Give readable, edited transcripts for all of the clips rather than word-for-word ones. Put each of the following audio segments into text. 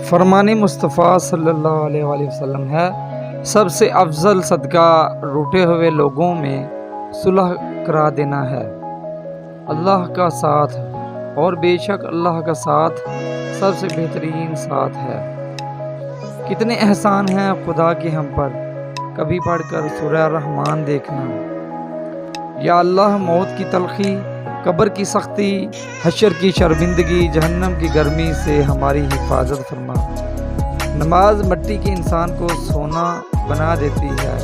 فرمان مصطفیٰ صلی اللہ علیہ وآلہ وسلم ہے، سب سے افضل صدقہ روٹے ہوئے لوگوں میں صلح کرا دینا ہے۔ اللہ کا ساتھ اور بے شک اللہ کا ساتھ سب سے بہترین ساتھ ہے۔ کتنے احسان ہیں خدا کے ہم پر، کبھی پڑھ کر سورہ رحمان دیکھنا۔ یا اللہ، موت کی تلخی، قبر کی سختی، حشر کی شرمندگی، جہنم کی گرمی سے ہماری حفاظت فرما۔ نماز مٹی کے انسان کو سونا بنا دیتی ہے،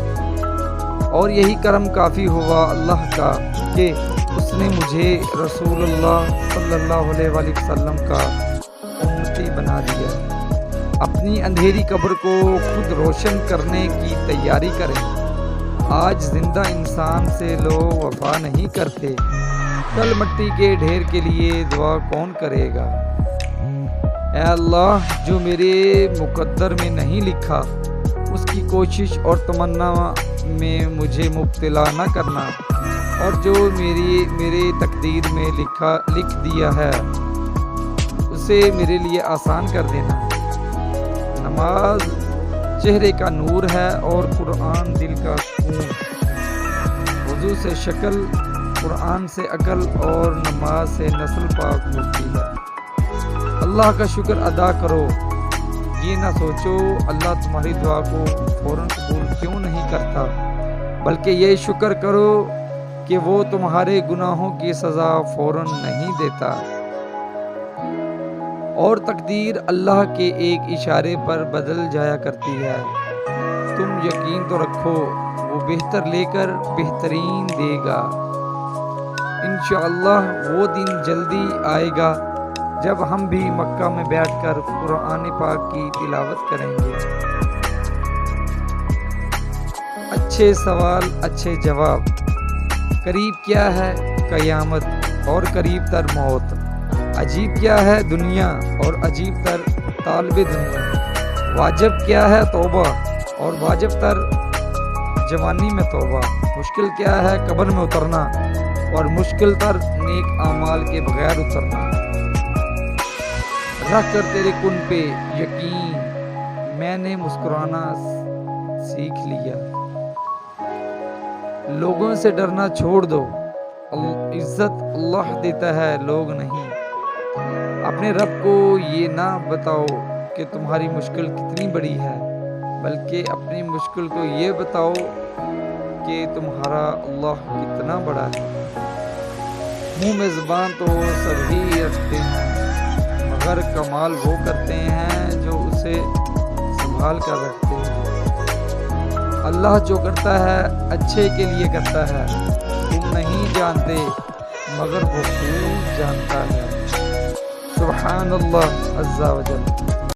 اور یہی کرم کافی ہوا اللہ کا کہ اس نے مجھے رسول اللہ صلی اللہ علیہ وآلہ وسلم کا امتی بنا دیا۔ اپنی اندھیری قبر کو خود روشن کرنے کی تیاری کریں۔ آج زندہ انسان سے لوگ وفا نہیں کرتے، کل مٹی کے ڈھیر کے لیے دعا کون کرے گا؟ اے اللہ، جو میرے مقدر میں نہیں لکھا اس کی کوشش اور تمنا میں مجھے مبتلا نہ کرنا، اور جو میرے تقدیر میں لکھ دیا ہے اسے میرے لیے آسان کر دینا۔ نماز چہرے کا نور ہے اور قرآن دل کا سکون۔ وضو سے شکل، قرآن سے عقل اور نماز سے نسل پاک ہوتی ہے۔ اللہ کا شکر ادا کرو، یہ نہ سوچو اللہ تمہاری دعا کو فوراً قبول کیوں نہیں کرتا، بلکہ یہ شکر کرو کہ وہ تمہارے گناہوں کی سزا فوراً نہیں دیتا، اور تقدیر اللہ کے ایک اشارے پر بدل جایا کرتی ہے۔ تم یقین تو رکھو وہ بہتر لے کر بہترین دے گا۔ انشاءاللہ وہ دن جلدی آئے گا جب ہم بھی مکہ میں بیٹھ کر قرآن پاک کی تلاوت کریں گے۔ اچھے سوال، اچھے جواب۔ قریب کیا ہے قیامت اور قریب تر موت، عجیب کیا ہے دنیا اور عجیب تر طالب دنیا، واجب کیا ہے توبہ اور واجب تر جوانی میں توبہ، مشکل کیا ہے قبر میں اترنا اور مشکل تر نیک اعمال کے بغیر اترنا۔ رکھ کر تیرے کن پہ یقین میں نے مسکرانا سیکھ لیا۔ لوگوں سے ڈرنا چھوڑ دو، عزت اللہ دیتا ہے لوگ نہیں۔ اپنے رب کو یہ نہ بتاؤ کہ تمہاری مشکل کتنی بڑی ہے، بلکہ اپنی مشکل کو یہ بتاؤ کہ تمہارا اللہ کتنا بڑا ہے۔ منہ میں زبان تو سبھی رکھتے ہیں، مگر کمال وہ کرتے ہیں جو اسے سنبھال کر رکھتے ہیں۔ اللہ جو کرتا ہے اچھے کے لیے کرتا ہے، تم نہیں جانتے مگر وہ خوب جانتا ہے۔ سبحان اللہ عز و جل۔